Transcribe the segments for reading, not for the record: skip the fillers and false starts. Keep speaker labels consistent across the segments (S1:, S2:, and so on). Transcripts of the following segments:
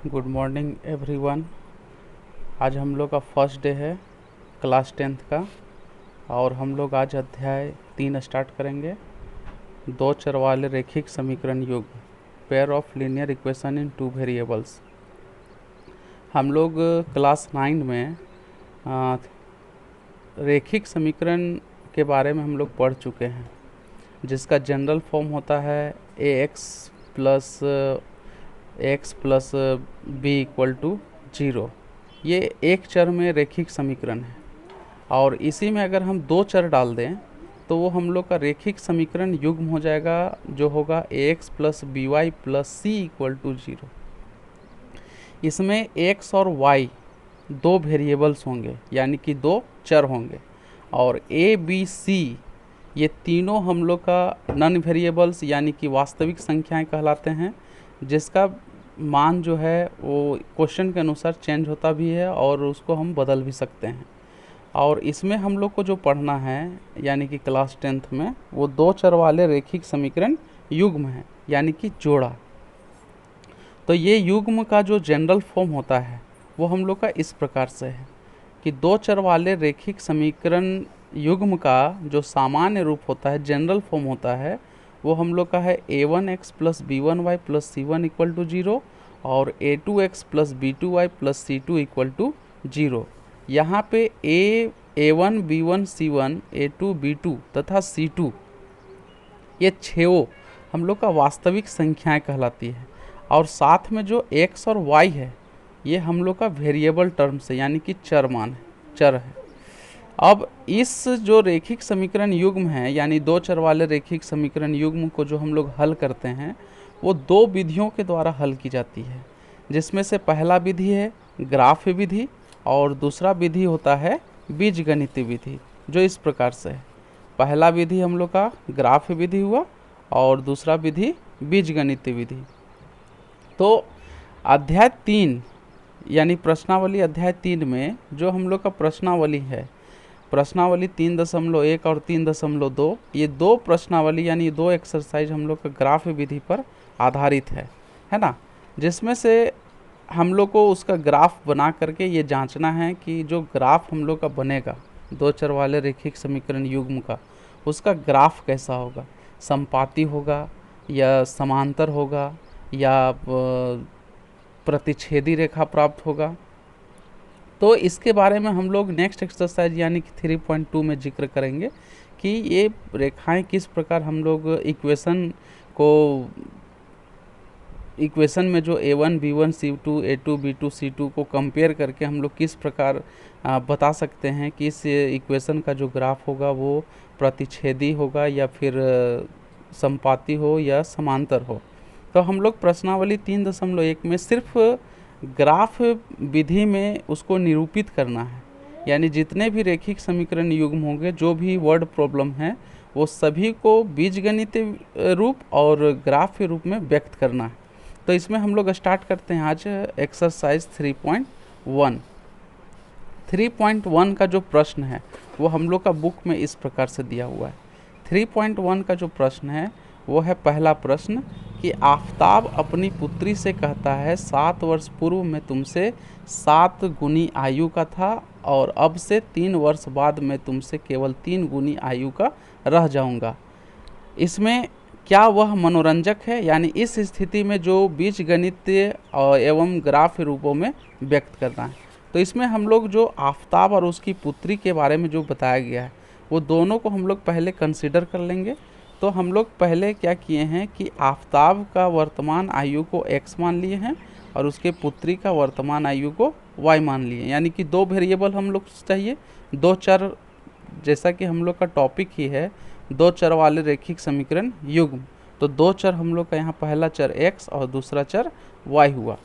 S1: Good morning everyone. आज हम लोग का फर्स्ट डे है क्लास 10th का और हम लोग आज अध्याय 3 स्टार्ट करेंगे। दो चर वाले रैखिक समीकरण युग, pair of linear equation in two variables. हम लोग क्लास 9 में रैखिक समीकरण के बारे में हम लोग पढ़ चुके हैं, जिसका जनरल फॉर्म होता है x plus b equal to 0। ये एक चर में रैखिक समीकरण है और इसी में अगर हम दो चर डाल दें तो वो हम लोग का रैखिक समीकरण युग्म हो जाएगा, जो होगा x plus b y plus c equal to 0। इसमें एक्स और वाई दो वेरिएबल्स होंगे, यानी कि दो चर होंगे, और ए बी सी ये तीनों हम लोग का नॉन वेरिएबल्स यानी कि वास्तविक संख्याएं कहलाते हैं, जिसका मान जो है वो क्वेश्चन के अनुसार चेंज होता भी है और उसको हम बदल भी सकते हैं। और इसमें हम लोग को जो पढ़ना है यानी कि क्लास 10th में, वो दो चर वाले रैखिक समीकरण युग्म है, यानी कि जोड़ा। तो ये युग्म का जो जनरल फॉर्म होता है वो हम लोग का इस प्रकार से है कि दो चर वाले रैखिक समीकरण युग्म का जो सामान्य रूप होता है, जनरल फॉर्म होता है, वो हम लोग का है a1x plus b1y plus c1 equal to 0 और a2x plus b2y plus c2 equal to 0। यहाँ पे a1 b1 c1 a2 b2 तथा c2 ये छो हम लोग का वास्तविक संख्याएं कहलाती है, और साथ में जो x और y है ये हम लोग का वेरिएबल टर्म से यानी कि चर है। अब इस जो रैखिक समीकरण युग्म है यानी दो चर वाले रैखिक समीकरण युग्म को जो हम लोग हल करते हैं वो दो विधियों के द्वारा हल की जाती है, जिसमें से पहला विधि है ग्राफ विधि और दूसरा विधि होता है बीजगणितीय विधि, जो इस प्रकार से है। पहला विधि हम लोग का ग्राफ विधि हुआ और दूसरा विधि बीजगणितीय विधि। तो अध्याय 3 यानी प्रश्नावली अध्याय 3 में जो हम लोग का प्रश्नावली है, प्रश्नावली 3.1 और 3.2, ये दो प्रश्नावली यानी ये दो एक्सरसाइज हम लोग का ग्राफ विधि पर आधारित है ना, जिसमें से हम लोग को उसका ग्राफ बना करके ये जांचना है कि जो ग्राफ हम लोग का बनेगा दो चर वाले रैखिक समीकरण युग्म का, उसका ग्राफ कैसा होगा, समपाती होगा या समांतर होगा या प्रतिच्छेदी रेखा प्राप्त होगा। तो इसके बारे में हम लोग नेक्स्ट एक्सरसाइज यानी कि 3.2 में जिक्र करेंगे कि ये रेखाएं किस प्रकार हम लोग इक्वेशन में जो a1 b1 c2 a2 b2 c2 को कंपेयर करके हम लोग किस प्रकार बता सकते हैं कि इस इक्वेशन का जो ग्राफ होगा वो प्रतिच्छेदी होगा या फिर समपाती हो या समांतर हो। तो हम लोग प्रश्नावली 3.1 में सिर्फ ग्राफ विधि में उसको निरूपित करना है, यानी जितने भी रैखिक समीकरण युग्म होंगे, जो भी वर्ड प्रॉब्लम है, वो सभी को बीजगणितीय रूप और ग्राफ के रूप में व्यक्त करना है। तो इसमें हम लोग स्टार्ट करते हैं आज एक्सरसाइज 3.1। 3.1 का जो प्रश्न है वो हम लोग का बुक में इस प्रकार से दिया हुआ है। 3.1 का जो प्रश्न है वो है पहला प्रश्न कि आफताब अपनी पुत्री से कहता है 7 वर्ष पूर्व मैं तुमसे 7 गुनी आयु का था और अब से 3 वर्ष बाद मैं तुमसे केवल 3 गुनी आयु का रह जाऊंगा। इसमें क्या वह मनोरंजक है, यानी इस स्थिति में जो बीजगणितीय एवं ग्राफ रूपों में व्यक्त करना है। तो इसमें हम लोग जो आफताब और उसकी पुत्री के बारे में जो बताया गया है वो दोनों को हम लोग पहले कंसीडर कर लेंगे। तो हम लोग पहले क्या किए हैं कि आफताब का वर्तमान आयु को x मान लिए हैं और उसके पुत्री का वर्तमान आयु को y मान लिए, यानी कि दो वेरिएबल हम लोग चाहिए, दो चर, जैसा कि हम लोग का टॉपिक ही है दो चर वाले रैखिक समीकरण युग्म। तो दो चर हम लोग का यहाँ पहला चर x और दूसरा चर y हुआ।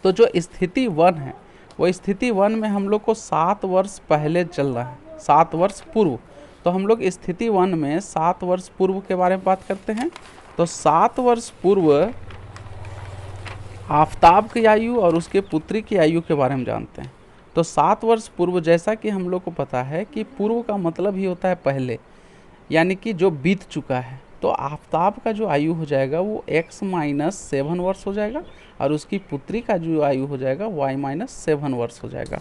S1: तो जो स्थिति 1 है वो स्थिति 1 में हम लोग को 7 वर्ष पहले चल रहा है, 7 वर्ष पूर्व। तो हम लोग स्थिति 1 में 7 वर्ष पूर्व के बारे में बात करते हैं। तो 7 वर्ष पूर्व आफताब की आयु और उसके पुत्री की आयु के बारे में जानते हैं। तो 7 वर्ष पूर्व, जैसा कि हम लोग को पता है कि पूर्व का मतलब ही होता है पहले, यानी कि जो बीत चुका है। तो आफताब का जो आयु हो जाएगा वो x माइनस 7 वर्ष हो जाएगा और उसकी पुत्री का जो आयु हो जाएगा y माइनस 7 वर्ष हो जाएगा।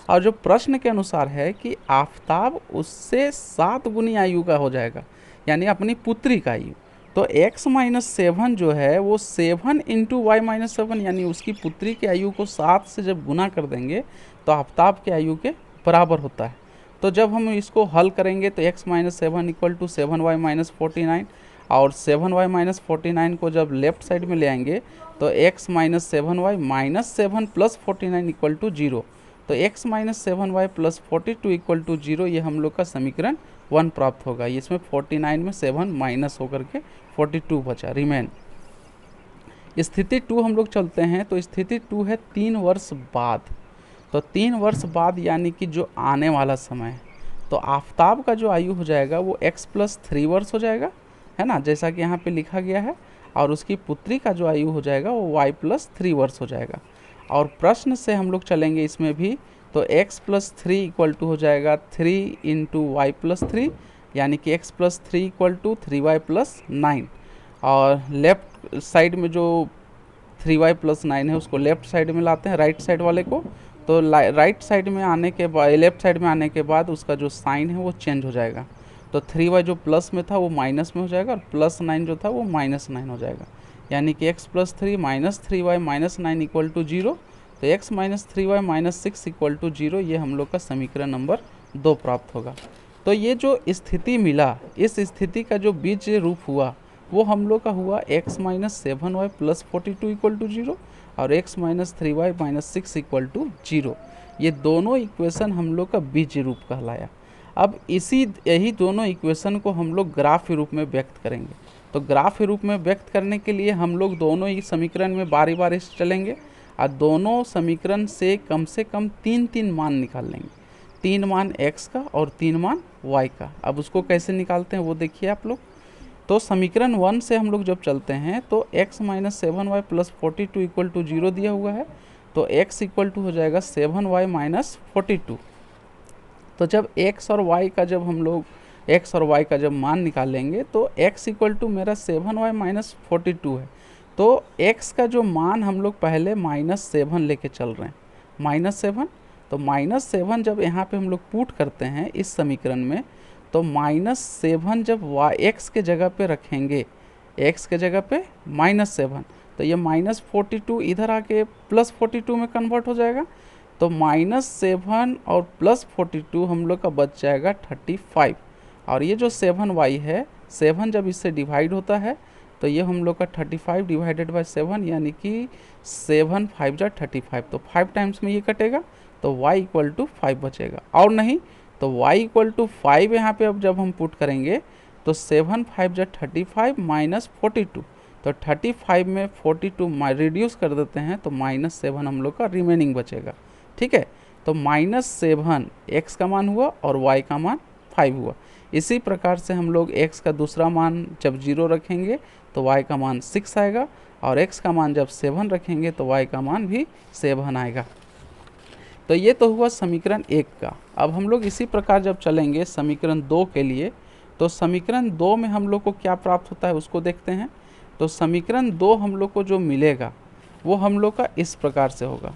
S1: और जो प्रश्न के अनुसार है कि आफताब उससे 7 गुनी आयु का हो जाएगा, यानी अपनी पुत्री का आयु, तो x माइनस 7 जो है वो 7 इंटू वाई माइनस 7, यानी उसकी पुत्री की आयु को 7 से जब गुना कर देंगे तो आफताब के आयु के बराबर होता है। तो जब हम इसको हल करेंगे तो x minus 7 equal to 7y minus 49, और 7y माइनस 49 को जब लेफ्ट साइड में ले आएंगे तो x minus 7y minus 7 plus 49 equal to 0। तो x minus 7y plus 42 equal to 0, ये हम लोग का समीकरण 1 प्राप्त होगा। इसमें 49 में 7 माइनस होकर के 42 बचा रिमेन। स्थिति 2 हम लोग चलते हैं, तो स्थिति 2 है 3 वर्ष बाद। तो 3 वर्ष बाद यानी कि जो आने वाला समय है, तो आफताब का जो आयु हो जाएगा वो x प्लस 3 वर्ष हो जाएगा, है ना, जैसा कि यहाँ पे लिखा गया है। और उसकी पुत्री का जो आयु हो जाएगा वो y प्लस 3 वर्ष हो जाएगा। और प्रश्न से हम लोग चलेंगे इसमें भी, तो x प्लस 3 इक्वल टू हो जाएगा 3 इंटू वाई प्लस 3, यानी कि x plus 3 equal to 3y plus 9। और लेफ्ट साइड में जो 3y प्लस 9 है उसको लेफ्ट साइड में लाते हैं, राइट साइड वाले को। तो राइट साइड में आने के बाद, लेफ्ट साइड में आने के बाद उसका जो साइन है वो चेंज हो जाएगा। तो 3y जो प्लस में था वो माइनस में हो जाएगा, और प्लस 9 जो था वो माइनस 9 हो जाएगा, यानी कि x plus 3 minus 3y minus 9 equal to 0। तो x minus 3y minus 6 equal to 0, ये हम लोग का समीकरण नंबर 2 प्राप्त होगा। तो ये जो स्थिति मिला, इस स्थिति का जो बीज रूप हुआ वो हम लोग का हुआ x minus 7y plus 42 equal to 0 और x minus 3y minus 6 equal to 0। ये दोनों इक्वेशन हम लोग का बीज रूप कहलाया। अब यही दोनों इक्वेशन को हम लोग ग्राफ के रूप में व्यक्त करेंगे। तो ग्राफ के रूप में व्यक्त करने के लिए हम लोग दोनों ही समीकरण में बारी बारी से चलेंगे और दोनों समीकरण से कम 3 मान निकाल लेंगे, 3 मान x का और 3 मान y का। अब उसको कैसे निकालते हैं वो देखिए आप लोग। तो समीकरण 1 से हम लोग जब चलते हैं तो x minus 7y plus 42 equal to 0 दिया हुआ है, तो x इक्वल टू हो जाएगा 7y माइनस 42। तो जब x और y का जब हम लोग x और y का जब मान निकालेंगे तो x इक्वल टू मेरा 7y माइनस 42 है। तो x का जो मान हम लोग पहले -7 लेके चल रहे हैं, -7। तो -7 जब यहाँ पे हम लोग पुट करते हैं इस समीकरण में, तो -7 जब x के जगह पे रखेंगे, x के जगह पे -7, तो ये -42 इधर आके +42 में कन्वर्ट हो जाएगा। तो -7 और +42 हम लोग का बच जाएगा 35। और ये जो 7y है, 7 जब इससे डिवाइड होता है तो ये हम लोग का 35 डिवाइडेड बाय 7, यानी कि 7 5 जा 35। तो 5 टाइम्स में ये कटेगा, तो y इक्वल टू 5 बचेगा। और नहीं तो y इक्वल टू 5 यहाँ पे अब जब हम पुट करेंगे तो 7 5 जा 35 माइनस 42, तो 35 में 42 रिड्यूस कर देते हैं तो -7 हम लोग का रिमेनिंग बचेगा। ठीक है, तो -7 x का मान हुआ और y का मान 5 हुआ। इसी प्रकार से हम लोग x का दूसरा मान जब 0 रखेंगे तो y का मान 6 आएगा, और x का मान जब 7 रखेंगे तो y का मान भी 7 आएगा। तो ये तो हुआ समीकरण 1 का। अब हम लोग इसी प्रकार जब चलेंगे समीकरण 2 के लिए, तो समीकरण 2 में हम लोग को क्या प्राप्त होता है उसको देखते हैं। तो समीकरण 2 हम लोग को जो मिलेगा वो हम लोग का इस प्रकार से होगा।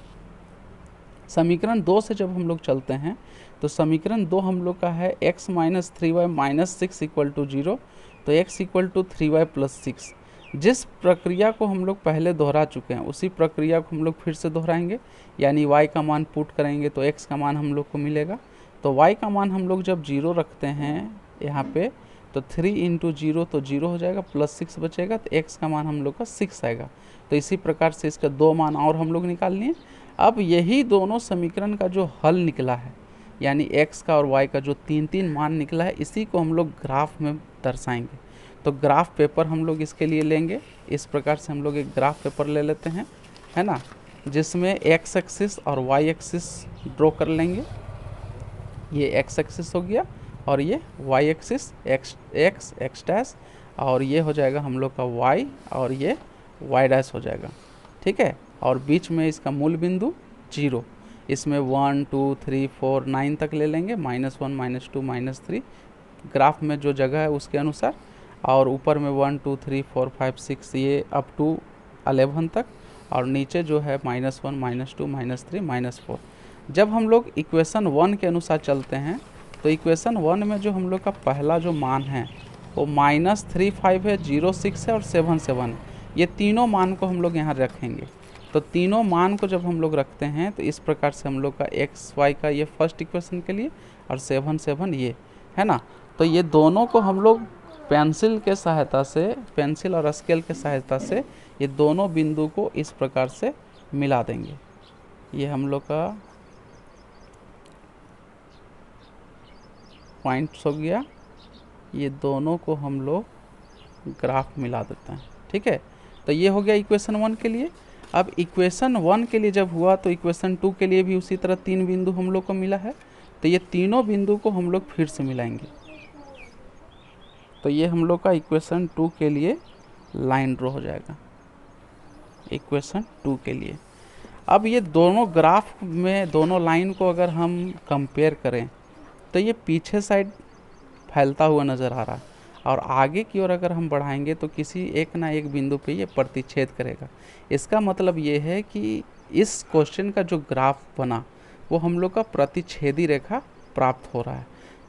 S1: समीकरण 2 से जब हम लोग चलते हैं तो समीकरण 2 हम लोग का है x minus 3y minus 6 equal to 0। तो x equal to 3y plus 6। जिस प्रक्रिया को हम लोग पहले दोहरा चुके हैं उसी प्रक्रिया को हम लोग फिर से दोहराएंगे, यानी y का मान पुट करेंगे तो x का मान हम लोग को मिलेगा। तो y का मान हम लोग जब 0 रखते हैं यहाँ पे, तो 3 इंटू 0 तो 0 हो जाएगा, प्लस 6 बचेगा, तो x का मान हम लोग का 6 आएगा। तो इसी प्रकार से इसका 2 मान और हम लोग निकाल लिए। अब यही दोनों समीकरण का जो हल निकला है, यानी x का और y का जो 3 मान निकला है, इसी को हम लोग ग्राफ में दर्शाएंगे। तो ग्राफ पेपर हम लोग इसके लिए लेंगे। इस प्रकार से हम लोग एक ग्राफ पेपर ले लेते हैं, है ना, जिसमें x एक्सिस और y एक्सिस ड्रॉ कर लेंगे। ये x एक्सिस हो गया और ये y एक्सिस x डैश, और ये हो जाएगा हम लोग का y और ये y डैश हो जाएगा। ठीक है, और बीच में इसका मूल बिंदु 0। इसमें 1 2 3 4 9 तक ले लेंगे, -1 -2 -3 ग्राफ में जो जगह है उसके अनुसार। और ऊपर में 1 2 3 4 5 6 ये अप टू 11 तक, और नीचे जो है -1 -2 -3 -4। जब हम लोग इक्वेशन 1 के अनुसार चलते हैं तो इक्वेशन 1 में जो हम लोग का पहला जो मान है वो -35 है, 06 है और 77 है। ये तीनों मान को हम लोग यहाँ रखेंगे। तो तीनों मान को जब हम लोग रखते हैं तो इस प्रकार से हम लोग का XY का ये फर्स्ट इक्वेशन के लिए और 7 ये है ना। तो ये दोनों को हम लोग पेंसिल के सहायता से, पेंसिल और स्केल के सहायता से ये दोनों बिंदु को इस प्रकार से मिला देंगे। ये हम लोग का पॉइंट्स हो गया, ये दोनों को हम लोग ग्राफ मिला देते हैं। ठीक है, तो ये हो गया इक्वेशन 1 के लिए। अब इक्वेशन 1 के लिए जब हुआ तो इक्वेशन 2 के लिए भी उसी तरह 3 बिंदु हम लोग को मिला है। तो ये तीनों बिंदु को हम लोग फिर से मिलाएंगे। तो ये हम लोग का इक्वेशन 2 के लिए लाइन ड्रॉ हो जाएगा, इक्वेशन 2 के लिए। अब ये दोनों ग्राफ में दोनों लाइन को अगर हम कंपेयर करें तो ये पीछे साइड फैलता हुआ नज़र आ रहा है, और आगे की ओर अगर हम बढ़ाएंगे तो किसी एक ना एक बिंदु पे ये प्रतिच्छेद करेगा। इसका मतलब ये है कि इस क्वेश्चन का जो ग्राफ बना वो हम लोग का प्रतिच्छेदी रेखा प्राप्त हो रहा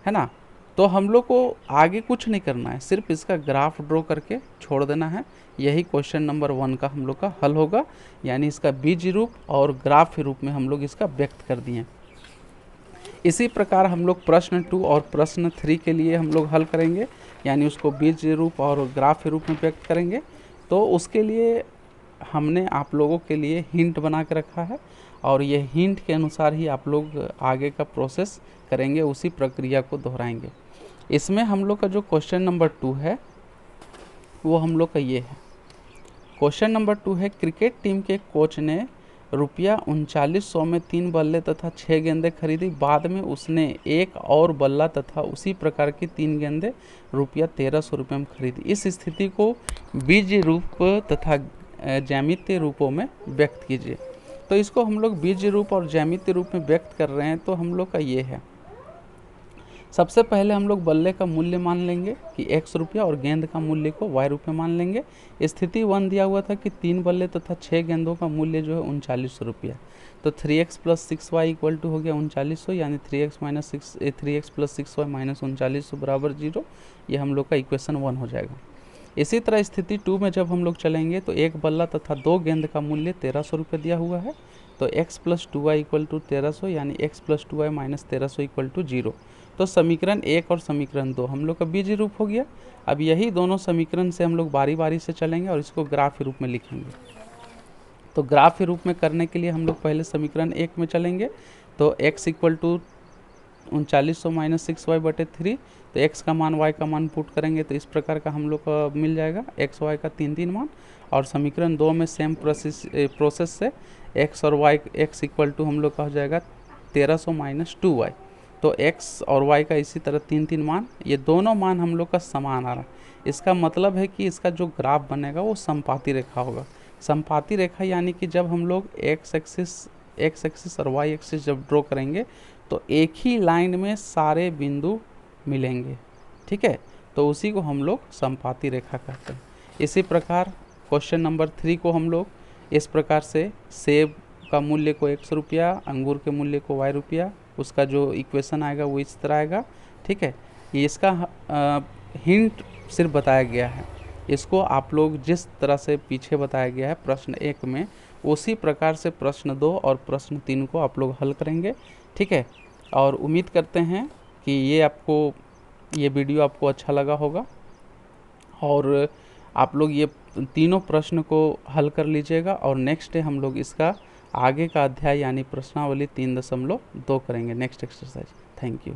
S1: है ना। तो हम लोग को आगे कुछ नहीं करना है, सिर्फ इसका ग्राफ ड्रॉ करके छोड़ देना है। यही क्वेश्चन नंबर 1 का हम लोग का हल होगा, यानी इसका बीज रूप और ग्राफ रूप में हम लोग इसका व्यक्त कर दिए। इसी प्रकार हम लोग प्रश्न 2 और प्रश्न 3 के लिए हम लोग हल करेंगे, यानी उसको बीज रूप और ग्राफ रूप में व्यक्त करेंगे। तो उसके लिए हमने आप लोगों के लिए हिंट बना के रखा है, और ये हिंट के अनुसार ही आप लोग आगे का प्रोसेस करेंगे, उसी प्रक्रिया को दोहराएंगे। इसमें हम लोग का जो क्वेश्चन नंबर 2 है वो हम लोग का ये है। क्वेश्चन नंबर 2 है, क्रिकेट टीम के कोच ने ₹3900 में 3 बल्ले तथा 6 गेंदें खरीदी। बाद में उसने एक और बल्ला तथा उसी प्रकार की 3 गेंदें ₹1300 में खरीदी। इस स्थिति को बीज रूप तथा ज्यामितीय रूपों में व्यक्त कीजिए। तो इसको हम लोग बीज रूप और ज्यामितीय रूप में व्यक्त कर रहे हैं। तो हम लोग का ये है, सबसे पहले हम लोग बल्ले का मूल्य मान लेंगे कि X रुपया और गेंद का मूल्य को Y रुपये मान लेंगे। स्थिति 1 दिया हुआ था कि 3 बल्ले तथा 6 गेंदों का मूल्य जो है 3900 रुपया। तो 3x + 6y इक्वल टू हो गया 3900, यानी 3x + 6y - 3900 बराबर 0। ये हम लोग का इक्वेशन 1 हो जाएगा। इसी तरह स्थिति 2 में जब हम लोग चलेंगे तो एक बल्ला तथा 2 गेंद का मूल्य 1300 रुपये दिया हुआ है। तो x + 2y इक्वल टू 1300, यानी x + 2y - 1300 इक्वल टू 0। तो समीकरण 1 और समीकरण 2 हम लोग का बीज रूप हो गया। अब यही दोनों समीकरण से हम लोग बारी बारी से चलेंगे और इसको ग्राफ रूप में लिखेंगे। तो ग्राफ रूप में करने के लिए हम लोग पहले समीकरण 1 में चलेंगे। तो x इक्वल टू 3900 - 6y/3। तो x का मान y का मान पुट करेंगे तो इस प्रकार का हम लोग का मिल जाएगा x y का 3 मान। और समीकरण 2 में सेम प्रोसेस से x और y, x इक्वल टू हम लोग का हो जाएगा 1300 - 2y। तो x और y का इसी तरह 3 मान, ये दोनों मान हम लोग का समान आ रहा है। इसका मतलब है कि इसका जो ग्राफ बनेगा वो समपाती रेखा होगा। समपाती रेखा यानी कि जब हम लोग x एक्सिस और y एक्सिस जब ड्रॉ करेंगे तो एक ही लाइन में सारे बिंदु मिलेंगे। ठीक है, तो उसी को हम लोग समपाती रेखा कहते हैं। इसी प्रकार क्वेश्चन नंबर 3 को हम लोग इस प्रकार से, सेब का मूल्य को X रुपया, अंगूर के मूल्य को Y रुपया, उसका जो इक्वेशन आएगा वो इस तरह आएगा। ठीक है, ये इसका हिंट सिर्फ बताया गया है। इसको आप लोग जिस तरह से पीछे बताया गया है प्रश्न 1 में, उसी प्रकार से प्रश्न 2 और प्रश्न 3 को आप लोग हल करेंगे। ठीक है, और उम्मीद करते हैं कि ये वीडियो आपको अच्छा लगा होगा और आप लोग ये तीनों प्रश्न को हल कर लीजिएगा। और नेक्स्ट डे हम लोग इसका आगे का अध्याय यानी प्रश्नावली 3.2 करेंगे, नेक्स्ट एक्सरसाइज। Thank you.